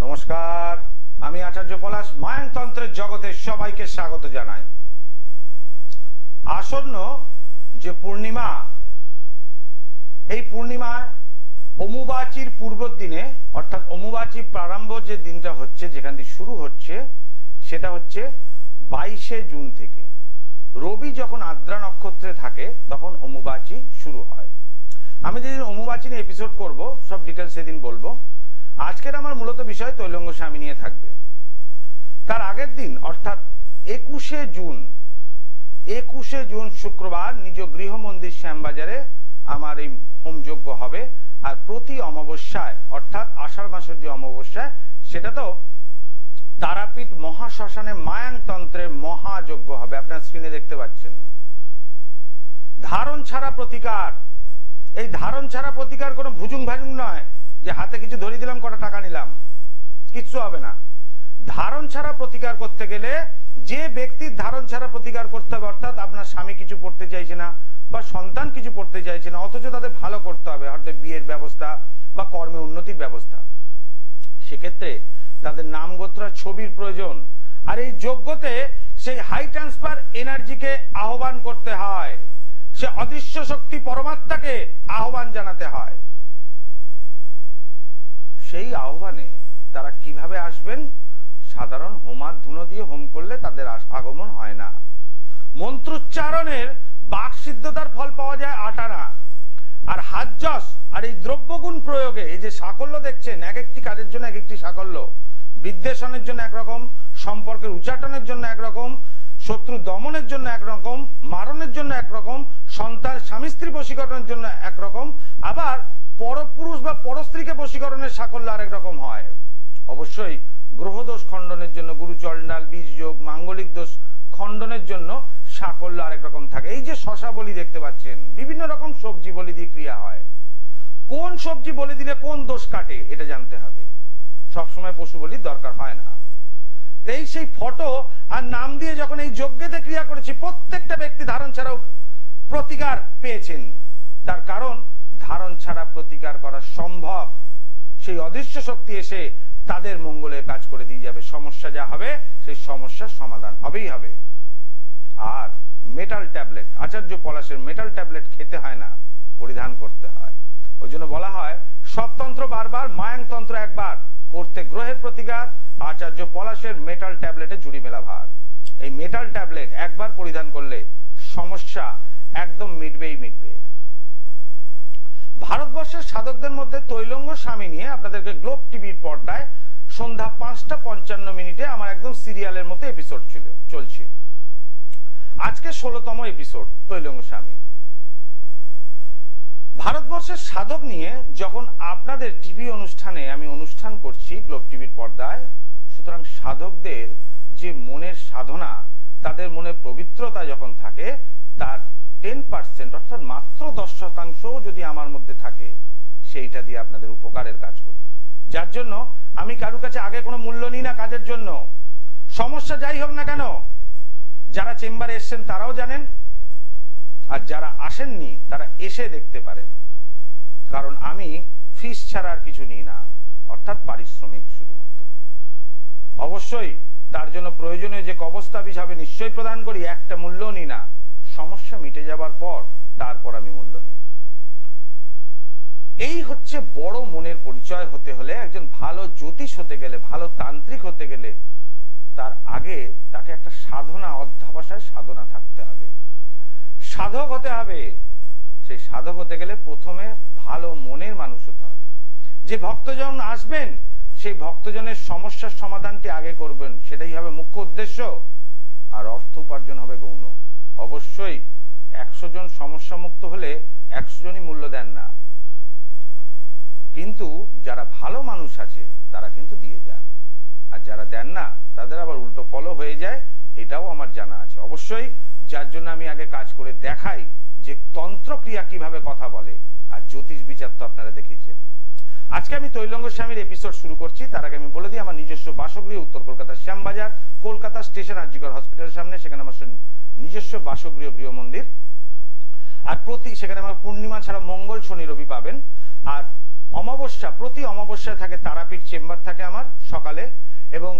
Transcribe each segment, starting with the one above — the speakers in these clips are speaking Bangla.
নমস্কার, আমি আচার্য পলাশ মায়ানতন্ত্রের জগতে সবাইকে স্বাগত জানাই। আসন্ন যে পূর্ণিমা, এই পূর্ণিমায় অমুবাচীর পূর্বের দিনে অর্থাৎ অমুবাচী প্রারম্ভ যে দিনটা হচ্ছে, যেখান থেকে শুরু হচ্ছে, সেটা হচ্ছে 22শে জুন থেকে। রবি যখন আদ্রা নক্ষত্রে থাকে তখন অমুবাচী শুরু হয়। আমি যেদিন অমুবাচী নিয়ে এপিসোড করব সব ডিটেলস সেদিন বলবো। আজকের আমার মূলত বিষয় তৈলঙ্গ স্বামী নিয়ে থাকবে। তার আগের দিন অর্থাৎ 21শে জুন শুক্রবার নিজ গৃহ মন্দির শ্যামবাজারে আমার এই হোমযজ্ঞ হবে। আর প্রতি অমাবস্যায় অর্থাৎ আষাঢ় মাসের যে অমাবস্যায়, সেটা তো তারাপীঠ মহাশ্মশানে মায়ানতন্ত্রের মহাযজ্ঞ হবে। আপনার স্ক্রিনে দেখতে পাচ্ছেন। ধারণ ছাড়া প্রতিকার। এই ধারণ ছাড়া প্রতিকার কোনো ভুজুং ভাজুং নয় যে হাতে কিছু ধরিয়ে দিলাম, কটা টাকা নিলাম, কিচ্ছু হবে না। ধারণ ছাড়া প্রতিকার করতে গেলে যে ব্যক্তির ধারণ ছাড়া প্রতিকার করতে হবে, অর্থাৎ আপনার স্বামী কিছু পড়তে চাইছে না বা সন্তান কিছু পড়তে চাইছে না, অথচ তাদের ভালো করতে হবে, হয়তো বিয়ের ব্যবস্থা বা কর্মে উন্নতির ব্যবস্থা, সেক্ষেত্রে তাদের নাম গোত্র ছবির প্রয়োজন। আর এই যজ্ঞতে সেই হাই ট্রান্সফার এনার্জিকে আহ্বান করতে হয়, সে অদৃশ্য শক্তি পরমাত্মাকে আহ্বান জানাতে হয়। সেই আহ্বানে তারা কিভাবে আসবেন? সাধারণ হোমাধুনো দিয়ে হোম করলে তাদের আগমন হয় না। মন্ত্রোচ্চারণের বাকসিদ্ধতার ফল পাওয়া যায় 8 আনা। আর হাজস আর এই দ্রব্যগুণ প্রয়োগে এই যে সাকল্য দেখছেন, এক একটি কাজের জন্য এক একটি সাকল্য। বিদ্বেষণের জন্য একরকম, সম্পর্কের উচ্চাটনের জন্য একরকম, শত্রু দমনের জন্য একরকম, মারণের জন্য একরকম, সন্তান স্বামী স্ত্রী বশীকরণের জন্য একরকম, আবার পরপুরুষ বা পরস্ত্রীকে বশীকরণের সাকল্য আরেক রকম হয়। অবশ্যই গ্রহদোষ খণ্ডনের জন্য গুরুচণ্ডাল, বীজ যোগ, মাঙ্গলিক দোষ খণ্ডনের জন্য সাকল্য আরেক রকম থাকে। এই যে শশা বলি দেখতে পাচ্ছেন, বিভিন্ন রকম সবজি বলি দিয়ে ক্রিয়া হয়। কোন সবজি বলি দিলে কোন দোষ কাটে এটা জানতে হবে। সবসময় পশু বলির দরকার হয় না। এই সেই ফটো আর নাম দিয়ে যখন এই যজ্ঞেতে ক্রিয়া করেছি, প্রত্যেকটা ব্যক্তি ধারণ ছাড়াও প্রতিকার পেয়েছেন। তার কারণ ধারণ ছাড়া প্রতিকার করা সম্ভব। সেই অদৃশ্য শক্তি এসে তাদের মঙ্গলের কাজ করে দিয়ে যাবে। সমস্যা যা হবে সেই সমস্যার সমাধান হবেই হবে। আর মেটাল ট্যাবলেট, আচার্য পলাশের মেটাল ট্যাবলেট খেতে হয় না, পরিধান করতে হয়। ওই জন্য বলা হয় সবতন্ত্র বারবার, মায়ানতন্ত্র একবার। করতে গ্রহের প্রতিকার, আচার্য পলাশের মেটাল ট্যাবলেটে জুড়ি মেলা ভার। এই মেটাল ট্যাবলেট একবার পরিধান করলে সমস্যা একদম মিটবেই মিটবে। ভারতবর্ষের সাধকদের মধ্যে তৈলঙ্গ স্বামী নিয়ে আপনাদেরকে গ্লোব টিভির পর্দায় সন্ধ্যা 5:55 আমার একদম সিরিয়ালের মতো এপিসোড চলছে। আজকে 16তম এপিসোড তৈলঙ্গ স্বামী। ভারতবর্ষের সাধক নিয়ে যখন আপনাদের টিভি অনুষ্ঠানে আমি অনুষ্ঠান করছি গ্লোব টিভির পর্দায়, সুতরাং সাধকদের যে মনের সাধনা, তাদের মনের পবিত্রতা যখন থাকে, তার 10% অর্থাৎ মাত্র 10% যদি আমার মধ্যে থাকে, সেইটা দিয়ে আপনাদের উপকারের কাজ করি। যার জন্য আমি কারো কাছে আগে কোনো মূল্য নিই না কাজের জন্য। সমস্যা যাই হোক না কেন, যারা চেম্বারে এসছেন তারাও জানেন, আর যারা আসেননি তারা এসে দেখতে পারেন। কারণ আমি ফিস ছাড়া আর কিছু নিই না, অর্থাৎ পারিশ্রমিক শুধুমাত্র। অবশ্যই তার জন্য প্রয়োজনীয় যে কবস্তা বীজ হবে নিশ্চয়ই প্রদান করি, একটা মূল্য নিই না। সমস্যা মিটে যাবার পর তারপর আমি মূল্য নিই। এই হচ্ছে বড় মনের পরিচয় হতে হলে, একজন ভালো জ্যোতিষ হতে গেলে, ভালো তান্ত্রিক হতে গেলে, তার আগে তাকে একটা সাধনা, অধ্যাবসায় সাধনা থাকতে হবে, সাধক হতে হবে। সেই সাধক হতে গেলে প্রথমে ভালো মনের মানুষ হতে হবে। যে ভক্তজন আসবেন, সেই ভক্তজনের সমস্যার সমাধানটি আগে করবেন, সেটাই হবে মুখ্য উদ্দেশ্য। আর অর্থ উপার্জন হবে গৌণ। অবশ্যই 100 জন সমস্যা মুক্ত হলে 100 জনই মূল্য দেন না, কিন্তু যারা ভালো মানুষ আছে তারা কিন্তু দিয়ে যান। আর যারা দেন না তাদের আবার উল্টো ফলও হয়ে যায়, এটাও আমার জানা আছে। অবশ্যই, যার জন্য আমি আগে কাজ করে দেখাই যে তন্ত্রক্রিয়া কিভাবে কথা বলে। আর জ্যোতিষ বিচার তো আপনারা দেখেছেন। আজকে আমি তৈলঙ্গ স্বামীর এপিসোড শুরু করছি। তার আগে আমি বলে দিই আমার নিজস্ব বাসগৃহ উত্তর কলকাতার শ্যামবাজার, কলকাতা স্টেশন আরজিকর হসপিটালের সামনে। সেখানে আমার নিজস্ব বাসগৃহ, গৃহ মন্দির। আর সেখানে আমার পূর্ণিমা ছাড়া মঙ্গল, শনি, রবি পাবেন। আর অমাবস্যা, প্রতি অমাবস্যায় থাকে তারাপীঠ চেম্বার থাকে আমার সকালে, এবং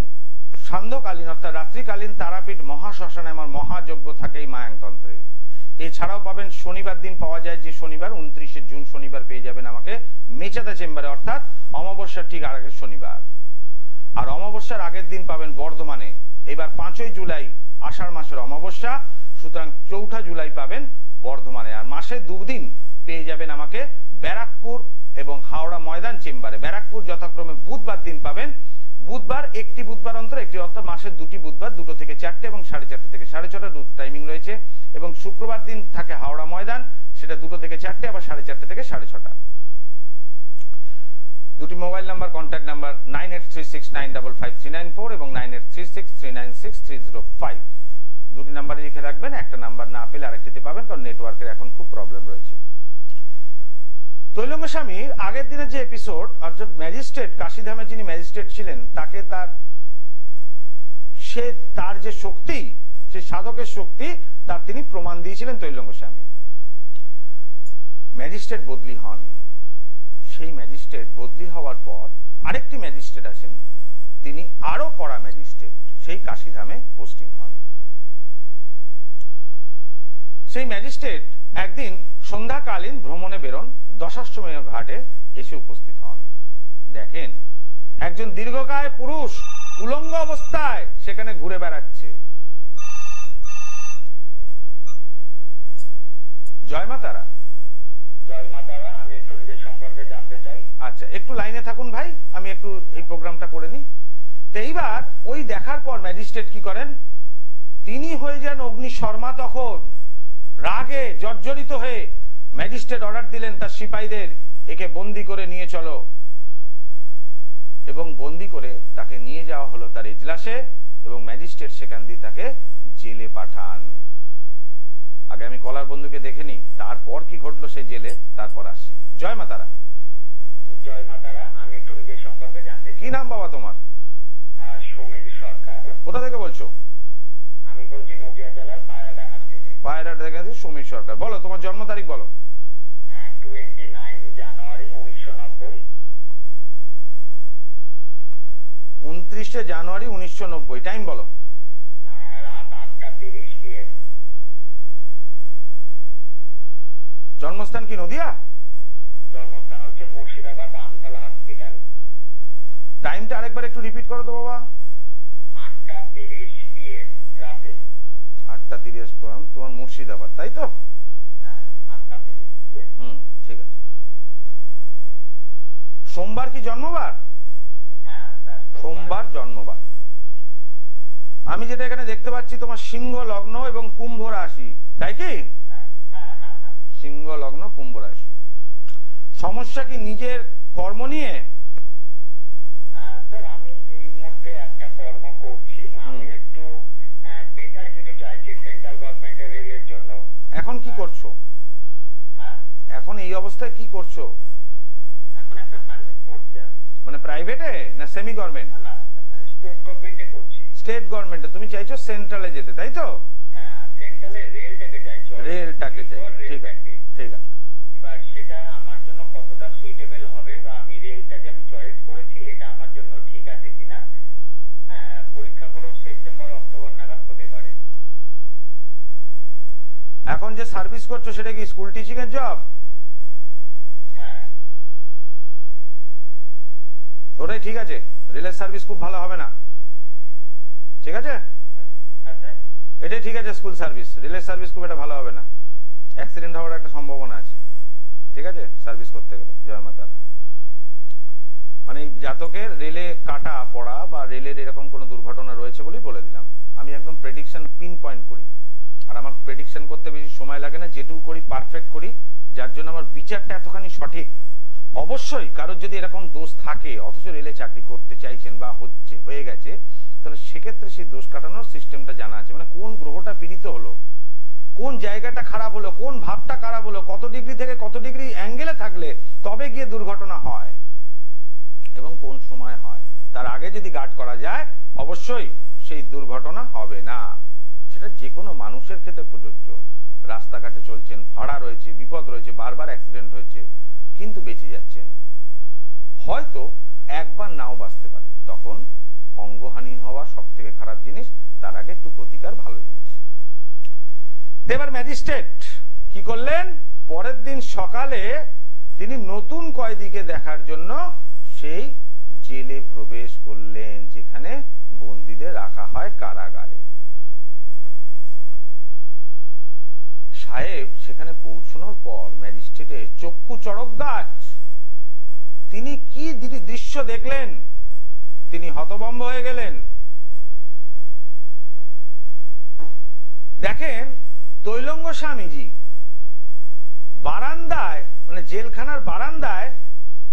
সান্ধ্যকালীন অর্থাৎ রাত্রিকালীন তারাপীঠ মহাশ্মশানে আমার মহাযজ্ঞ থাকে এই মায়াংতন্ত্রে। এছাড়াও পাবেন শনিবার দিন পাওয়া যায়, যে শনিবার 29শে জুন শনিবার পেয়ে যাবেন আমাকে মেচাদা চেম্বারে, অর্থাৎ অমাবস্যার ঠিক আগের শনিবার। আর অমাবস্যার আগের দিন পাবেন বর্ধমানে। এবার 5ই জুলাই আষাঢ় মাসের অমাবস্যা, সুতরাং 4ঠা জুলাই পাবেন বর্ধমানে। আর মাসে 2 দিন পেয়ে যাবেন আমাকে ব্যারাকপুর এবং হাওড়া ময়দান চেম্বারে। ব্যারাকপুর যথাক্রমে বুধবার দিন পাবেন, বুধবার একটি বুধবার অন্তর একটি, অর্থাৎ মাসের 2টি বুধবার 2টো থেকে 4টে এবং 4:30 থেকে 6:30 দুটো টাইমিং রয়েছে। এবং শুক্রবার দিন থাকে হাওড়া ময়দান, সেটা 2টো থেকে 4টে, আবার 4:30 থেকে 6:30। দুটি মোবাইল নাম্বার, কন্ট্যাক্ট নাম্বার 9836955394 এবং 9836396305। দুটি নাম্বারে লিখে রাখবেন, একটা নাম্বার না পেলে আরেকটিতে পাবেন, কারণ নেটওয়ার্কের এখন খুব প্রবলেম রয়েছে। তৈলঙ্গ স্বামীর আগের দিনের যে এপিসোড, অর্থাৎ ম্যাজিস্ট্রেট কাশীধামের যিনি ম্যাজিস্ট্রেট ছিলেন, তাকে তার যে শক্তি, সে সাধকের শক্তি, তার তিনি প্রমাণ দিয়েছিলেন তৈলঙ্গ স্বামী। ম্যাজিস্ট্রেট বদলি হন। সেই ম্যাজিস্ট্রেট বদলি হওয়ার পর আরেকটি ম্যাজিস্ট্রেট আছেন, তিনি আরো কড়া ম্যাজিস্ট্রেট, সেই কাশীধামে পোস্টিং হন। সেই ম্যাজিস্ট্রেট একদিন সন্ধ্যাকালীন ভ্রমণে বেরোন, দশাশ্বমেধ ঘাটে এসে উপস্থিত হন। দেখেন একজন দীর্ঘকায় পুরুষ উলঙ্গ অবস্থায় সেখানে ঘুরে বেড়াচ্ছে। জয় মা তারা। জয় মা তারা। আমি একটু নিজের সম্পর্কে জানতে চাই। আচ্ছা, একটু লাইনে থাকুন ভাই, আমি একটু এই প্রোগ্রামটা করে নিই। তো এইবার ওই দেখার পর ম্যাজিস্ট্রেট কি করেন, তিনি হয়ে যান অগ্নি শর্মা। তখন রাগে জর্জরিত হয়ে ম্যাজিস্ট্রেট অর্ডার দিলেন তার সিপাহীদের, একে বন্দি করে নিয়ে চলো। এবং বন্দি করে তাকে নিয়ে যাওয়া হলো তার এজলাসে, এবং ম্যাজিস্ট্রেট সেখান দিয়ে তাকে জেলে পাঠান। আগে আমি কলার বন্ধুকে দেখে নি, তারপর কি ঘটলো সেই জেলে, তারপর আসছি। জয় মা তারা। জয় মা তারা। আমি একটু নিজের সম্পর্কে জানতে চাই। কি নাম বাবা তোমার? সমীর সরকার। কোথা থেকে বলছো? আমি বলছি নদিয়া জেলার পায়রাডাঙ্গা থেকে। পায়রাডাঙ্গা থেকে সমীর সরকার। বলো তোমার জন্ম তারিখ বলো। 29 জানুয়ারি 1990। 29শে জানুয়ারি 1990। টাইম বলো। রাত 8:30 PM। জন্মস্থান কি নদিয়া? জন্মস্থান হচ্ছে মুর্শিদাবাদ, আমতলা হসপিটাল। টাইমটা আরেকবার একটু রিপিট করো তো বাবা। 8:30 PM রাতে। 8:30 PM তোমার মুর্শিদাবাদ, তাই তো? হ্যাঁ, 8:30 PM। ঠিক আছে। সোমবার কি জন্মবার? হ্যাঁ স্যার, সোমবার জন্মবার। আমি যেটা এখানে দেখতে পাচ্ছি তোমার সিংহ লগ্ন এবং কুম্ভ রাশি, তাই কি? সিংহ লগ্ন কুম্ভ রাশি। সমস্যা কি নিজের কর্ম নিয়ে? স্যার আমি এই মুহূর্তে একটা কর্ম করছি, আমি একটু বেটার কিছু চাইছি সেন্ট্রাল গভর্নমেন্টের রেলের জন্য। এখন কি করছো? হ্যাঁ, এখন এই অবস্থায় কি করছো? এখন একটা সার্ভিস করছি। মানে প্রাইভেটে না সেমি গভর্নমেন্ট? না, স্টেট গভর্নমেন্টে করছি। স্টেট গভর্নমেন্টে। তুমি চাইছো সেন্ট্রালে যেতে, তাই তো? হ্যাঁ, সেন্ট্রালে রেলটাকে চাইছো। রেলটাকে চাইছো, ঠিক আছে ঠিক আছে। এবার সেটা আমার জন্য কতটা সুইটেবল হবে, বা আমি রেলটা যে আমি চয়েস করেছি এটা আমার জন্য ঠিক আছে কিনা। হ্যাঁ, পরীক্ষাগুলো সেপ্টেম্বর অক্টোবর নাগাদ হতে পারে। এখন যে সার্ভিস করছো সেটা কি স্কুল টিচিং এর জব? হ্যাঁ, ওটাই ঠিক আছে। রেলের সার্ভিস খুব ভালো হবে না, ঠিক আছে? আচ্ছা, এটাই ঠিক আছে। স্কুল সার্ভিস, রেলের সার্ভিস খুব একটা ভালো হবে না, অ্যাক্সিডেন্ট হওয়ার একটা সম্ভাবনা আছে, ঠিক আছে সার্ভিস করতে গেলে। জয় মা তারা। মানে জাতকের রেলে কাটা পড়া বা রেলের এরকম কোনো দুর্ঘটনা রয়েছে বলেই বলে দিলাম। আমি একদম প্রেডিকশন পিন পয়েন্ট করি, আর আমার প্রেডিকশন করতে বেশি সময় লাগে না, যেটুকু করি পারফেক্ট করি, যার জন্য আমার বিচারটা এতখানি সঠিক। অবশ্যই কারোর যদি এরকম দোষ থাকে অথচ রেলে চাকরি করতে চাইছেন বা হয়ে গেছে, তাহলে সেক্ষেত্রে সেই দোষ কাটানোর সিস্টেমটা জানা আছে। মানে কোন গ্রহটা পীড়িত হলো, কোন জায়গাটা খারাপ হলো, কোন ভাবটা খারাপ হলো, কত ডিগ্রি থেকে কত ডিগ্রি অ্যাঙ্গেলে থাকলে তবে গিয়ে দুর্ঘটনা হয় এবং কোন সময় হয়, তার আগে যদি গার্ড করা যায় অবশ্যই সেই দুর্ঘটনা হবে না। সেটা যে কোনো মানুষের ক্ষেত্রে প্রযোজ্য। রাস্তাঘাটে চলছেন, ফাড়া রয়েছে, বিপদ রয়েছে, বারবার অ্যাক্সিডেন্ট হয়েছে, কিন্তু বেঁচে যাচ্ছেন, হয়তো একবার নাও বাঁচতে পারেন, তখন অঙ্গহানি হওয়া সব থেকে খারাপ জিনিস, তার আগে একটু প্রতিকার ভালো জিনিস। এবার ম্যাজিস্ট্রেট কি করলেন, পরের দিন সকালে তিনি নতুন কয়েদিকে দেখার জন্য সেই জেলে প্রবেশ করলেন যেখানে বন্দীদের রাখা হয় কারাগারে। সাহেব সেখানে পৌঁছানোর পর ম্যাজিস্ট্রেটের চক্ষু চড়ক গাছ। তিনি কি দৃশ্য দেখলেন, তিনি হতভম্ব হয়ে গেলেন। দেখেন তৈলঙ্গ স্বামীজি বারান্দায়, মানে জেলখানার বারান্দায়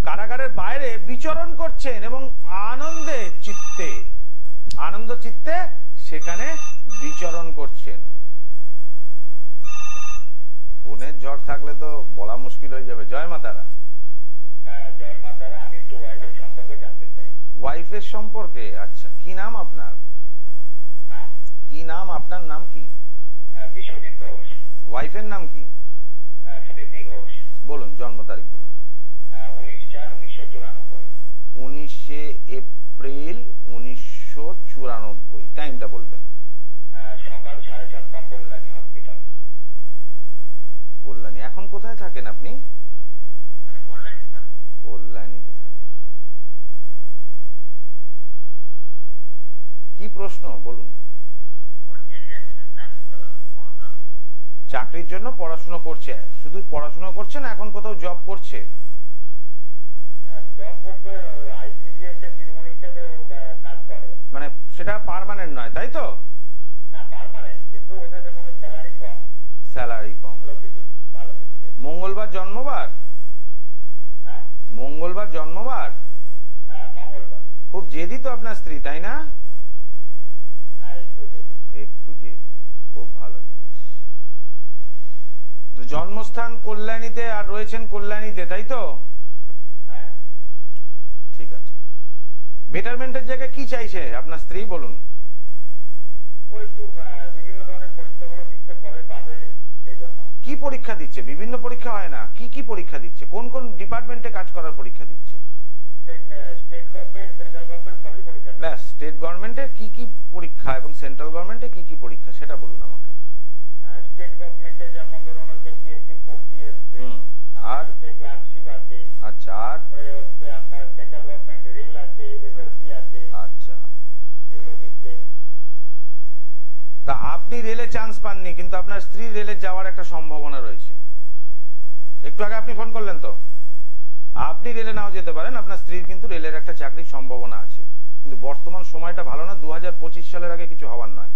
কারাগারের বাইরে বিচরণ করছেন এবং আনন্দ চিত্তে সেখানে বিচরণ করছেন। ফোনের ঝড় থাকলে তো বলা মুশকিল হয়ে যাবে। জয় মাতারা। জয় মাতারা। আমি একটু ওয়াইফের সম্পর্কে জানতে চাই। ওয়াইফের সম্পর্কে? আচ্ছা, কি নাম আপনার? কি নাম? আপনার নাম কি? বিশ্বজিৎ ঘোষ। ওয়াইফের নাম কি? স্মৃতি ঘোষ। বলুন, জন্ম তারিখ বলুন। 19/4/1994। 19 এপ্রিল 1994। টাইমটা বলবেন। সকাল 7:30 কল্যাণী হসপিটাল। কল্যাণী। এখন কোথায় থাকেন আপনি? আমি কল্যাণী থাকি। কল্যাণীতে থাকেন। কি প্রশ্ন বলুন? চাকরির জন্য পড়াশোনা করছে। শুধু পড়াশোনা করছে না, এখন কোথাও জব করছে? জব করতে আইসিডিএস এর বীরমণি হিসেবে কাজ করে। মানে সেটা পার্মানেন্ট নয়, তাই তো? না, পার্মানেন্ট, কিন্তু ওদের কোনো স্যালারি কম। স্যালারি কম। ভালো কিছু। মঙ্গলবার জন্মবার? হ্যাঁ, মঙ্গলবার জন্মবার। হ্যাঁ, মঙ্গলবার। খুব জেদি তো আপনার স্ত্রী, তাই না? হ্যাঁ, একটু জেদি। খুব ভালো জিনিস। তো জন্মস্থান কল্যাণীতে আর রয়েছেন কল্যাণীতে, তাই তো? হ্যাঁ, ঠিক আছে। বেটারমেন্টের জায়গায় কি চাইছে আপনার স্ত্রী, বলুন? ও একটু বিভিন্ন ধরনের পরীক্ষাগুলো দিতে পাবে, সেই জন্য। কি পরীক্ষা দিচ্ছে? বিভিন্ন পরীক্ষা হয় না, কি কি পরীক্ষা দিচ্ছে? কোন কোন ডিপার্টমেন্টে কাজ করার পরীক্ষা দিচ্ছে? স্টেট গভর্নমেন্ট, সেন্ট্রাল গভর্নমেন্ট সবই পরীক্ষা। ব্যাস, স্টেট গভর্নমেন্টের কি কি পরীক্ষা এবং সেন্ট্রাল গভর্নমেন্টে কি কি পরীক্ষা সেটা বলুন আমাকে। স্টেট গভর্নমেন্টে যেমন ধরুন হচ্ছে পিএসসি 4G আর ক্লার্কশিপ আছে। আচ্ছা, আর আপনার সেন্ট্রাল গভর্নমেন্ট রেল আছে, এসএসসি আছে। আচ্ছা, এগুলো দিচ্ছে। তা আপনি রেলে চান্স পাননি, কিন্তু আপনার স্ত্রী রেলে যাওয়ার একটা সম্ভাবনা রয়েছে। একটু আগে আপনি ফোন করলেন তো, আপনি রেলে নাও যেতে পারেন, আপনার স্ত্রীর কিন্তু রেলের একটা চাকরির সম্ভাবনা আছে। কিন্তু বর্তমান সময়টা ভালো না, 2025 সালের আগে কিছু হওয়ার নয়।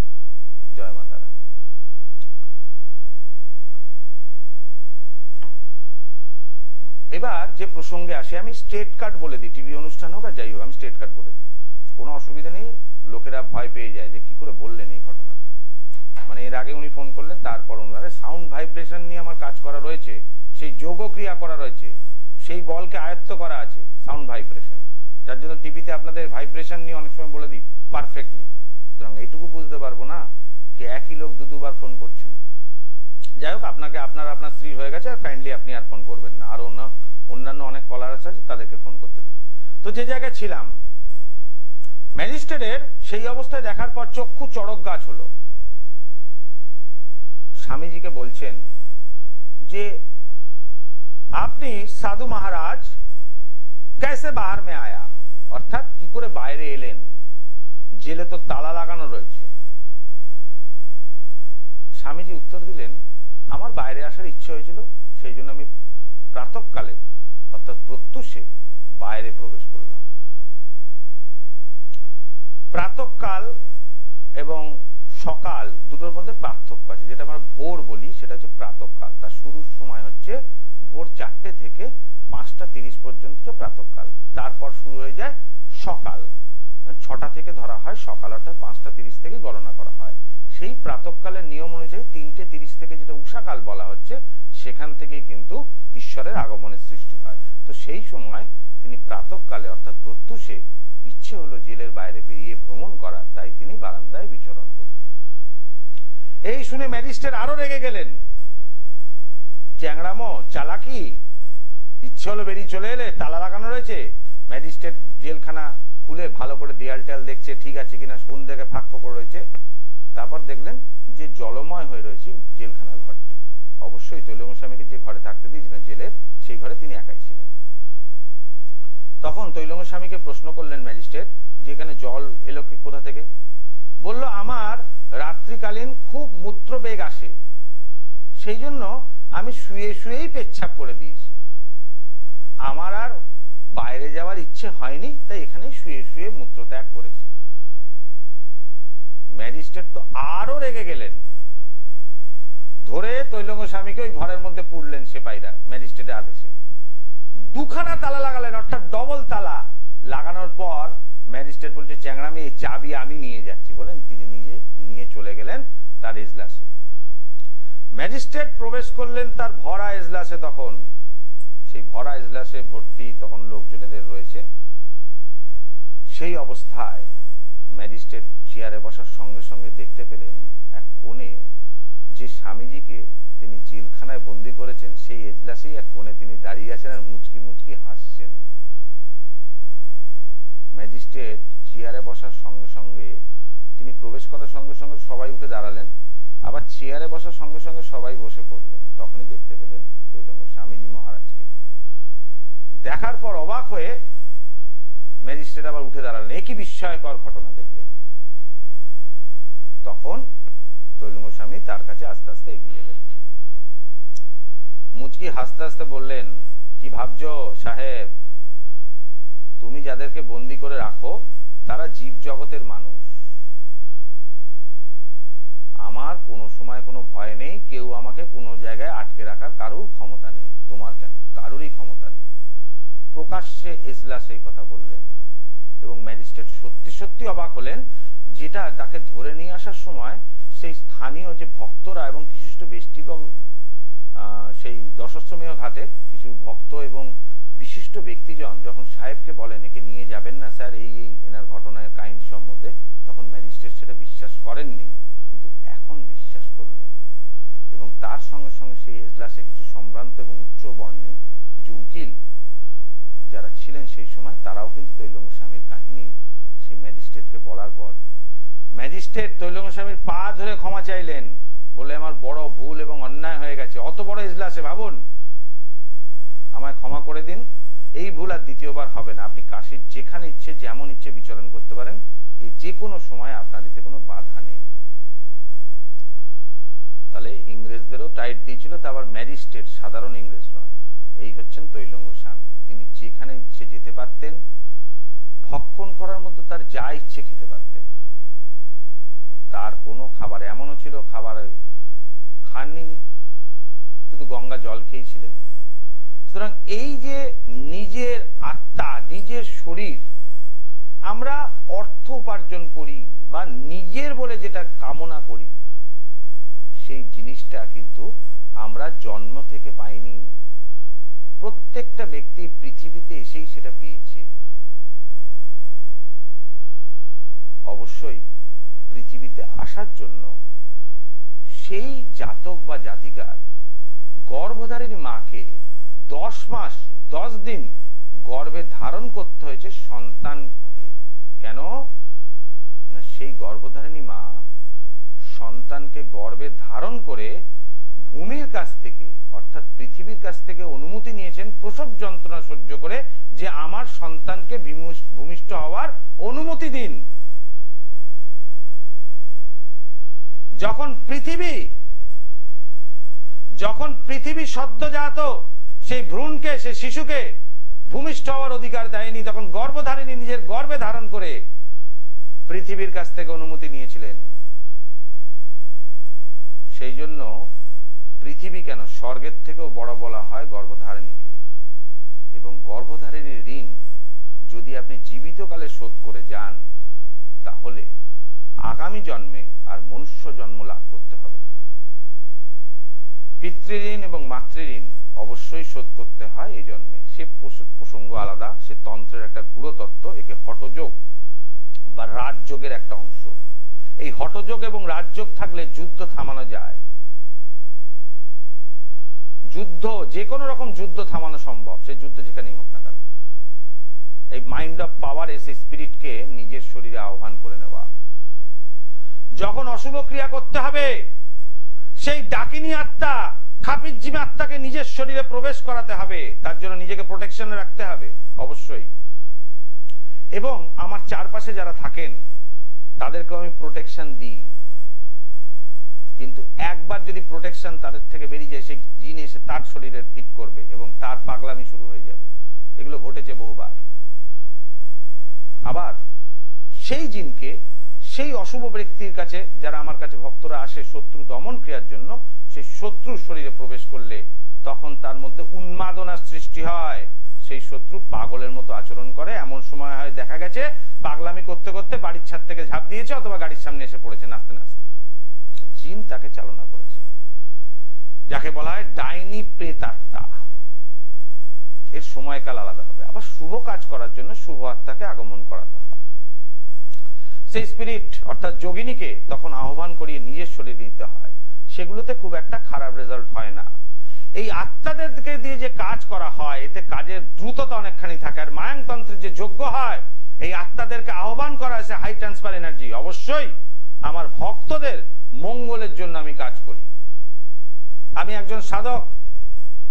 জয় মাতারা। এবার যে প্রসঙ্গে আসি, আমি স্টেট কার্ড বলে দিই, টিভি অনুষ্ঠান হোক আর যাই হোক, আমি স্টেট কার্ড বলে দিই, কোনো অসুবিধা নেই। লোকেরা ভয় পেয়ে যায় যে কি করে বললেন এই ঘটনাটা। মানে এর আগে উনি ফোন করলেন, তারপর উনি সাউন্ড ভাইব্রেশন নিয়ে আমার কাজ করা রয়েছে, সেই যোগ ক্রিয়া করা রয়েছে, সেই বলকে আয়ত্ত করা আছে সাউন্ড ভাইব্রেশন, যার জন্য টিভিতে আপনাদের ভাইব্রেশন নিয়ে অনেক সময় বলে দিই পারফেক্টলি। সুতরাং এইটুকু বুঝতে পারবো না কে একই লোক দুবার ফোন করছেন। যাই হোক, আপনাকে আপনার স্ত্রী হয়ে গেছে, আর কাইন্ডলি আপনি আর ফোন করবেন না। আর অন্যান্য অনেক কলার আছে, তাদেরকে ফোন করতে দিন। তো যে জায়গায় ছিলাম, ম্যাজিস্ট্রেটের সেই অবস্থায় দেখার পর চক্ষু চড়ক গাছ হলো। স্বামীজিকে বলছেন যে আপনি সাধু মহারাজ कैसे बाहर में आया, অর্থাৎ কি করে বাইরে এলেন? জেলে তো তালা লাগানো রয়েছে। স্বামীজি উত্তর দিলেন, আমার বাইরে আসার ইচ্ছে হয়েছিল, সেই জন্য আমি প্রাতঃকালে অর্থাৎ প্রত্যুষে বাইরে প্রবেশ করলাম। প্রাতঃকাল এবং সকাল দুটোর মধ্যে পার্থক্য আছে। যেটা আমরা ভোর বলি সেটা হচ্ছে প্রাতঃকাল, তার শুরুর সময় হচ্ছে ভোর 4টে থেকে 5টা 30 পর্যন্ত প্রাতঃকাল। তারপর শুরু হয়ে যায় সকাল, 6টা থেকে ধরা হয় সকাল, অর্থাৎ 5টা 30 থেকে গণনা করা হয়। সেই প্রাতঃকালের নিয়ম অনুযায়ী 3টে 30 থেকে যেটা উষাকাল বলা হচ্ছে, সেখান থেকেই কিন্তু ঈশ্বরের আগমনের সৃষ্টি হয়। তো সেই সময় তিনি প্রাতঃকালে অর্থাৎ প্রত্যুষে ইচ্ছে হলো জেলের বাইরে বেরিয়ে ভ্রমণ করা, তাই তিনি বারান্দায় বিচরণ করছেন। এই শুনে ম্যাজিস্ট্রেট আরো রেগে গেলেন। চ্যাংড়ামো, চালাকি, ইচ্ছে হলো বেরিয়ে চলে এলে, তালা লাগানো রয়েছে, ম্যাজিস্ট্রেট জেলখানা খুলে ভালো করে দেয়াল টেয়াল দেখছে ঠিক আছে কিনা, কোন দিকে ফাঁক ফোকর রয়েছে। তারপর দেখলেন যে জলময় হয়ে রয়েছে জেলখানার ঘরটি। অবশ্যই তৈলঙ্গ স্বামীকে যে ঘরে থাকতে দিয়েছিলেন জেলের, সেই ঘরে তিনি একাই ছিলেন। তখন তৈলঙ্গ স্বামীকে প্রশ্ন করলেন ম্যাজিস্ট্রেট যে এখানে জল এলো কি কোথা থেকে? বলল আমার রাত্রিকালীন খুব মূত্রবেগ আসে, সেই জন্য আমি শুয়ে শুয়েই পেচ্ছাপ করে দিয়েছি, আমার আর বাইরে যাওয়ার ইচ্ছে হয়নি, তাই এখানেই শুয়ে শুয়ে মূত্রত্যাগ করেছি। ম্যাজিস্ট্রেট তো আরো রেগে গেলেন, ধরে তৈলঙ্গ স্বামীকে ওই ঘরের মধ্যে পুরলেন সিপাহীরা ম্যাজিস্ট্রেটের আদেশে। দুখানা তালা লাগালেন, অর্থাৎ ডবল তালা লাগানোর পর ম্যাজিস্ট্রেট বলছে চ্যাংড়ামি, এই চাবি আমি নিয়ে যাচ্ছি বলেন তিনি নিজে নিয়ে চলে গেলেন তার এজলাসে। ম্যাজিস্ট্রেট প্রবেশ করলেন তার ভরা এজলাসে। তখন সেই ভরা এজলাসে ভর্তি তখন লোকজনেদের রয়েছে। সেই অবস্থায় ম্যাজিস্ট্রেট চেয়ারে বসার সঙ্গে সঙ্গে দেখতে পেলেন এক কোণে যে স্বামীজিকে তিনি জেলখানায় বন্দী করেছেন, সেই এজলাসেই এক কোণে তিনি দাঁড়িয়ে আছেন আর মুচকি মুচকি হাসছেন। ম্যাজিস্ট্রেট চেয়ারে বসার সঙ্গে সঙ্গে তিনি প্রবেশ করার সঙ্গে সঙ্গে সবাই উঠে দাঁড়ালেন, আবার চেয়ারে বসার সঙ্গে সঙ্গে সবাই বসে পড়লেন। তখনই দেখতে পেলেন তৈলঙ্গ স্বামীজি মহারাজকে। দেখার পর অবাক হয়ে ম্যাজিস্ট্রেট আবার উঠে দাঁড়ালেন, একই বিস্ময়কর ঘটনা দেখলেন। তখন তৈলঙ্গ স্বামী তার কাছে আস্তে আস্তে এগিয়ে এলেন, মুচকি হাসতে হাসতে বললেন, কি ভাবছো সাহেব? তুমি যাদেরকে বন্দি করে রাখো তারা জীব জগতের মানুষ, আমার কোনো সময় কোনো ভয় নেই, কেউ আমাকে কোনো জায়গায় আটকে রাখার কারুর ক্ষমতা নেই, তোমার কেন কারুরই ক্ষমতা নেই। প্রকাশ্যে এজলাসে এই কথা বললেন এবং ম্যাজিস্ট্রেট সত্যি সত্যি অবাক হলেন, যেটা তাকে ধরে নিয়ে আসার সময় সেই স্থানীয় যে ভক্তরা এবং বিশিষ্ট বেষ্টিবল সেই দশাশ্বমেধ ঘাটে কিছু ভক্ত এবং বিশিষ্ট ব্যক্তিজন যখন সাহেবকে বলেন একে নিয়ে যাবেন না স্যার, এই এই এনার ঘটনার কাহিনী সম্বন্ধে, তখন ম্যাজিস্ট্রেট সেটা বিশ্বাস করেননি, কিন্তু এখন বিশ্বাস করলেন। এবং তার সঙ্গে সঙ্গে সেই এজলাসে কিছু সম্ভ্রান্ত এবং উচ্চ বর্ণের কিছু উকিল যারা ছিলেন সেই সময়, তারাও কিন্তু তৈলঙ্গ স্বামীর কাহিনী সেই ম্যাজিস্ট্রেটকে বলার পর ম্যাজিস্ট্রেট তৈলঙ্গ স্বামীর পা ধরে ক্ষমা চাইলেন, বলে আমার বড় ভুল এবং অন্যায় হয়ে গেছে, অত বড় এজলাসে ভাবুন, আমায় ক্ষমা করে দিন, এই ভুল আর দ্বিতীয়বার হবে না। আপনি কাশীর যেখানে ইচ্ছে যেমন ইচ্ছে বিচরণ করতে পারেন, এই যে কোনো সময় আপনার এতে কোনো বাধা নেই। তাহলে ইংরেজদেরও টাইট দিয়েছিল, তা আবার ম্যাজিস্ট্রেট, সাধারণ ইংরেজ নয়। এই হচ্ছেন তৈলঙ্গ স্বামী, তিনি যেখানে ইচ্ছে যেতে পারতেন, ভক্ষণ করার মধ্যে তার যা ইচ্ছে খেতে পারতেন, তার কোনো খাবার এমনও ছিল খাবার খাননি, শুধু গঙ্গা জল খেয়েছিলেন। সুতরাং এই যে নিজের আত্মা, নিজের শরীর আমরা অর্থ উপার্জন করি বা নিজের বলে যেটা কামনা করি, সেই জিনিসটা কিন্তু আমরা জন্ম থেকে পাইনি, প্রত্যেকটা ব্যক্তি পৃথিবীতে এসেই সেটা পেয়েছে। অবশ্যই পৃথিবীতে আসার জন্য সেই জাতক বা জাতিকার গর্ভধারিণী মাকে 10 মাস 10 দিন গর্ভে ধারণ করতে হয়েছে সন্তানকে। কেন না, সেই গর্ভধারিণী মা সন্তানকে গর্ভে ধারণ করে ভূমির কাছ থেকে অর্থাৎ পৃথিবীর কাছ থেকে অনুমতি নিয়েছেন প্রসব যন্ত্রণা সহ্য করে, যে আমার সন্তানকে ভূমিষ্ঠ হওয়ার অনুমতি দিন। যখন পৃথিবী সদ্যজাত সেই ভ্রূণকে, সেই শিশুকে ভূমিষ্ঠ হওয়ার অধিকার দেয়নি, তখন গর্ভধারিণী নিজের গর্ভে ধারণ করে পৃথিবীর কাছ থেকে অনুমতি নিয়েছিলেন। সেই জন্য পৃথিবী কেন, স্বর্গের থেকেও বড় বলা হয় গর্ভধারিণীকে। এবং গর্ভধারিণীর ঋণ যদি আপনি জীবিতকালে শোধ করে যান, তাহলে আগামী জন্মে আর মনুষ্য জন্ম লাভ করতে হবে না। পিতৃঋণ এবং মাতৃঋণ অবশ্যই শোধ করতে হয় এই জন্মে, সে প্রসঙ্গ আলাদা, সে তন্ত্রের একটা গূঢ় তত্ত্ব, একে হঠযোগ বা রাজযোগের একটা অংশ। এই হঠযোগ এবং রাজযোগ থাকলে যুদ্ধ থামানো যায়, যুদ্ধ যে কোনো রকম যুদ্ধ থামানো সম্ভব, সে যুদ্ধ যেখানেই হোক না কেন। এই মাইন্ড অফ পাওয়ার সেই স্পিরিটকে নিজের শরীরে আহ্বান করে নেওয়া। যখন অশুভ ক্রিয়া করতে হবে, সেই ডাকিনী আত্মা, খাপিজ্জিমী আত্মাকে নিজের শরীরে প্রবেশ করাতে হবে। তার জন্য নিজেকে প্রোটেকশনে রাখতে হবে অবশ্যই। এবং আমার চারপাশে যারা থাকেন তাদেরকে আমি প্রোটেকশন দিই, কিন্তু একবার যদি প্রোটেকশন তাদের থেকে বেরিয়ে যায়, সেই জিন এসে তার শরীরে হিট করবে এবং তার পাগলামি শুরু হয়ে যাবে। এগুলো ঘটেছে বহুবার। আবার সেই জিনকে সেই অশুভ ব্যক্তির কাছে, যারা আমার কাছে ভক্তরা আসে শত্রু দমন ক্রিয়ার জন্য, সেই শত্রুর শরীরে প্রবেশ করলে তখন তার মধ্যে উন্মাদনার সৃষ্টি হয়। সেই শত্রু পাগলের মতো আচরণ করে। এমন সময় হয় দেখা গেছে পাগলামি করতে করতে বাড়ির ছাদ থেকে ঝাঁপ দিয়েছে অথবা গাড়ির সামনে এসে পড়েছে নাচতে নাচতে। জিন তাকে চালনা করেছে, যাকে বলা হয় ডাইনি প্রেতাত্মা। এর সময়কাল আলাদা হবে। আবার শুভ কাজ করার জন্য শুভ আত্মাকে আগমন করাতে হয়। সেই স্পিরিট অর্থাৎ যোগিনীকে তখন আহ্বান করিয়ে নিজের শরীরে নিতে হয়। সেগুলোতে খুব একটা খারাপ রেজাল্ট হয় না। এই আত্মাদেরকে দিয়ে যে কাজ করা হয়, এতে কাজের দ্রুততা অনেকখানি থাকে। আর মায়াংতন্ত্রের যে যজ্ঞ হয়, এই আত্মাদেরকে আহ্বান করা হয়েছে হাই ট্রান্সফার এনার্জি। অবশ্যই আমার ভক্তদের মঙ্গলের জন্য আমি কাজ করি। আমি একজন সাধক,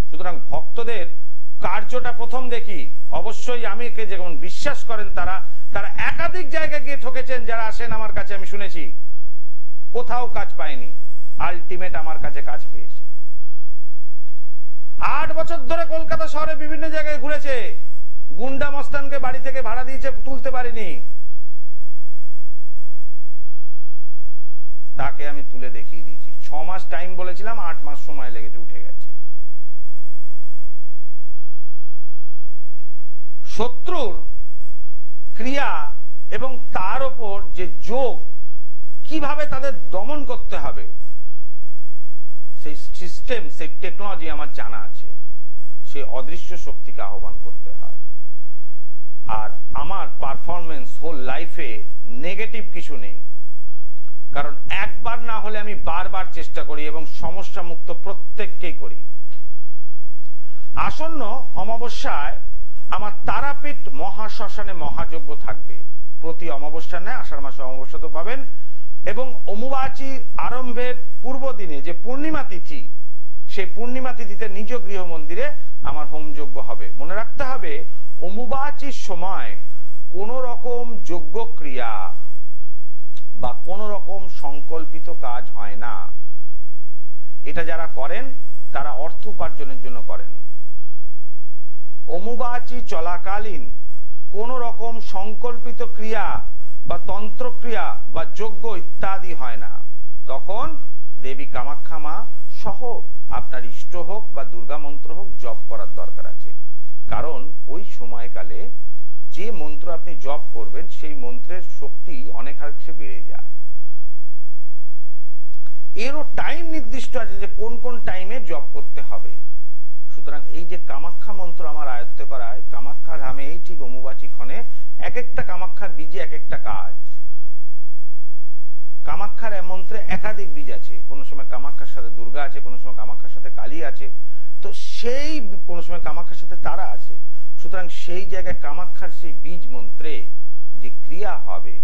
সুতরাং ভক্তদের কার্যটা প্রথম দেখি। অবশ্যই আমিকে যেমন বিশ্বাস করেন তারা একাধিক জায়গায় গিয়ে ঠকেছেন। যারা আসেন আমার কাছে আমি শুনেছি কোথাও কাজ পায়নি, আলটিমেট আমার কাছে কাজ পেয়েছে। 8 বছর ধরে কলকাতা শহরে বিভিন্ন জায়গায় ঘুরেছে, গুন্ডা মস্তানকে বাড়ি থেকে ভাড়া দিয়েছে, তুলতে পারিনি। তাকে আমি তুলে দেখিয়ে দিয়েছি। 6 মাস টাইম বলেছিলাম, 8 মাস সময় লেগেছে, উঠে গেছে। শত্রুর ক্রিয়া এবং তার উপর যে যোগ, কিভাবে তাদের দমন করতে হবে, সেই সিস্টেম, সেই টেকনোলজি আমার জানা আছে। সেই অদৃশ্য শক্তিকে আহ্বান করতে হয়। আর আমার পারফরমেন্স হোল লাইফে নেগেটিভ কিছু নেই, কারণ একবার না হলে আমি বারবার চেষ্টা করি এবং সমস্যা মুক্ত প্রত্যেককেই করি। আসন্ন অমাবস্যায় আমার তারাপীঠ মহাশ্মশানে মহাযজ্ঞ থাকবে। প্রতি অমাবস্যা নেয়, আষাঢ় মাসে অমাবস্যা তো পাবেন। এবং অম্বুবাচী আরম্ভের পূর্ব দিনে যে পূর্ণিমা তিথি, সেই পূর্ণিমা তিথিতে নিজ গৃহ মন্দিরে আমার হোমযজ্ঞ হবে। মনে রাখতে হবে, অম্বুবাচীর সময় কোন রকম যজ্ঞ ক্রিয়া বা কোন রকম সংকল্পিত কাজ হয় না। এটা যারা করেন তারা অর্থ উপার্জনের জন্য করেন। অম্বুবাচী চলাকালীন কোন রকম সংকল্পিত ক্রিয়া বা তন্ত্রক্রিয়া বা যজ্ঞ ইত্যাদি হয় না। তখন দেবী কামাখ্যা মা সহ আপনার ইষ্ট হোক বা দুর্গা মন্ত্র হোক জপ করার দরকার আছে। কারণ ওই সময়কালে যে মন্ত্র আপনি জপ করবেন সেই মন্ত্রের শক্তি অনেকাংশে বেড়ে যায়। এরও টাইম নির্দিষ্ট আছে যে কোন কোন টাইমে জপ করতে হবে। সুতরাং এই যে কামাখ্যা মন্ত্র আমার আয়ত্ত করায়, কামাখ্যা ধামে এই ঠিক অম্বুবাচী ক্ষণে এক একটা কামাখ্যার বীজে এক একটা কাজ। কামাখ্যার মন্ত্রে একাধিক বীজ আছে। কোন সময় কামাখ্যার সাথে দুর্গা আছে, কোন সময় কামাখ্যার সাথে কালী আছে, তো সেই কোন সময় কামাখ্যার সাথে তারা আছে। সুতরাং সেই জায়গায় কামাখ্যার সেই বীজ মন্ত্রে যে ক্রিয়া হবে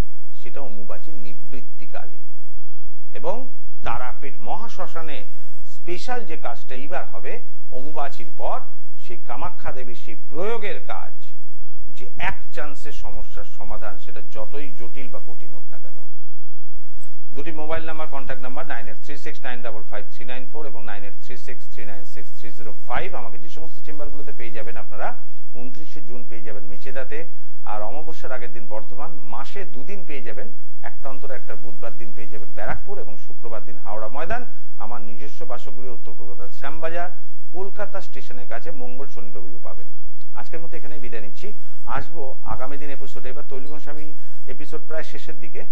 সেটা অম্বুবাচীর নিবৃত্তিকালী। এবং তারাপীঠ মহাশ্মশানে স্পেশাল যে কাজটা এইবার হবে অম্বুবাচীর পর, সেই কামাখ্যা দেবীর সেই প্রয়োগের কাজ, যে এক চান্সের সমস্যার সমাধান, সেটা যতই জটিল বা কঠিন হোক না কেন। দুটি মোবাইল নাম্বার, কন্ট্যাক্ট নাম্বার 9836955394 এবং 9836396305। আমাকে যে সমস্ত চেম্বারগুলোতে পেয়ে যাবেন আপনারা, 29শে জুন পেয়ে যাবেন মেচেদাতে, আর অমাবস্যার আগের দিন বর্ধমান, মাসে 2 দিন পেয়ে যাবেন, একটা অন্তর একটা বুধবার দিন পেয়ে যাবেন ব্যারাকপুর এবং শুক্রবার দিন হাওড়া ময়দান। আমার নিজস্ব বাসগৃহ উত্তর কলকাতার শ্যামবাজার, কলকাতা স্টেশনের কাছে মঙ্গল শনি রবিবার পাবেন। আজকের মতো এখানেই বিদায় নিচ্ছি। আসবো আগামী দিন এপিসোডে। এবার তৈলগঞ্জ স্বামী এপিসোড প্রায় শেষের দিকে,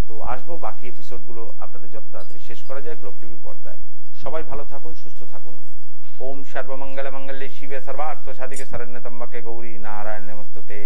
তো আসবো বাকি এপিসোডগুলো আপনাদের যত তাড়াতাড়ি শেষ করা যায় গ্লোব টিভির পর্দায়। সবাই ভালো থাকুন, সুস্থ থাকুন। ওম সর্বমঙ্গল মঙ্গলে শিবে সর্বার্থ সাধিকে শরণ্যত্রম্বকে গৌরী নারায়ণ নমস্তুতে।